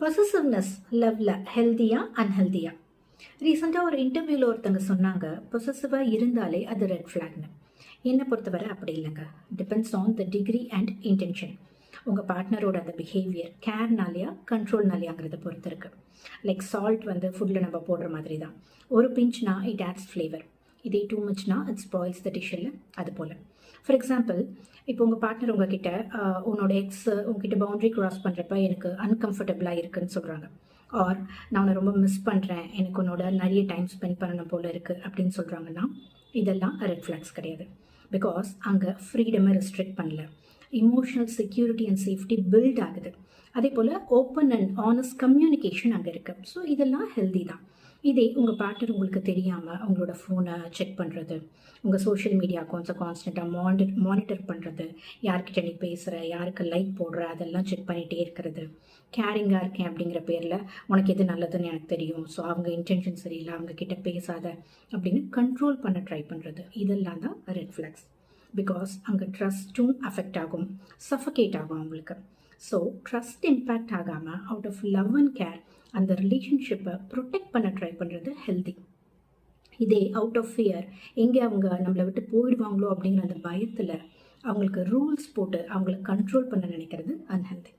Possessiveness லவ்ல ஹெல்தியா அன்ஹெல்தியா? ரீசெண்டாக ஒரு இன்டர்வியூவில் ஒருத்தங்க சொன்னாங்க, பொசசிவாக இருந்தாலே அது ரெட் ஃப்ளாக்னு. என்னை பொறுத்தவரை அப்படி இல்லைங்க. Depends on the degree and intention. உங்கள் பார்ட்னரோட அந்த பிஹேவியர் கேர்னாலையா கண்ட்ரோல்னாலையாங்கிறத பொறுத்து இருக்குது. லைக் சால்ட் ஃபுட்டில் நம்ம போடுற மாதிரி தான். ஒரு பிஞ்ச்னா இட் ஆட்ஸ் ஃப்ளேவர், இதே டூ மச்னா இட் ஸ்பாயில்ஸ் த டிஷ். இல்லை அது போல். ஃபார் எக்ஸாம்பிள், இப்போ உங்கள் பார்ட்னர் உங்ககிட்ட உன்னோட எக்ஸ் உங்ககிட்ட பவுண்ட்ரி க்ராஸ் பண்ணுறப்ப எனக்கு அன்கம்ஃபர்டபுளாக இருக்குன்னு சொல்கிறாங்க. ஆர் நான் உன்னை ரொம்ப மிஸ் பண்ணுறேன், எனக்கு உன்னோட நிறைய டைம் ஸ்பெண்ட் பண்ணணும் போல் இருக்குது அப்படின்னு சொல்கிறாங்கன்னா, இதெல்லாம் ரெட் ஃப்ளாக்ஸ் கிடையாது. பிகாஸ் அங்கே ஃப்ரீடமை ரெஸ்ட்ரிக்ட் பண்ணல, emotional security and safety build ஆகுது. அதே போல் ஓப்பன் அண்ட் ஆனஸ்ட் கம்யூனிகேஷன் அங்கே இருக்குது. ஸோ இதெல்லாம் ஹெல்தி தான். இதே உங்கள் பார்ட்னர் உங்களுக்கு தெரியாமல் உங்களோட ஃபோனை செக் பண்ணுறது, உங்கள் சோஷியல் மீடியா அக்கௌண்ட்ஸை கான்ஸ்டண்ட்டாக மானிட்டர் பண்ணுறது, யார்கிட்ட நீ பேசுகிற, யாருக்கு லைக் போடுற, அதெல்லாம் செக் பண்ணிகிட்டே இருக்கிறது, கேரிங்காக இருக்கேன் அப்படிங்கிற பேரில் உனக்கு எது நல்லதுன்னு எனக்கு தெரியும், ஸோ அவங்க இன்டென்ஷன் சரியில்லை, அவங்க கிட்ட பேசாத அப்படின்னு கண்ட்ரோல் பண்ண ட்ரை பண்ணுறது, இதெல்லாம் தான் ரெட் ஃப்ளாக்ஸ். பிகாஸ் அங்கே ட்ரஸ்ட்டும் அஃபெக்ட் ஆகும், சஃபகேட் ஆகும் அவங்களுக்கு. ஸோ ட்ரஸ்ட் இம்பேக்ட் ஆகாமல் out of love and care அந்த ரிலேஷன்ஷிப்பை ப்ரொடெக்ட் பண்ண ட்ரை பண்ணுறது ஹெல்தி. இதே அவுட் ஆஃப் ஃபியர், எங்கே அவங்க நம்மளை விட்டு போயிடுவாங்களோ அப்படிங்கிற அந்த பயத்தில் அவங்களுக்கு ரூல்ஸ் போட்டு அவங்கள கண்ட்ரோல் பண்ண நினைக்கிறது அன்ஹெல்தி.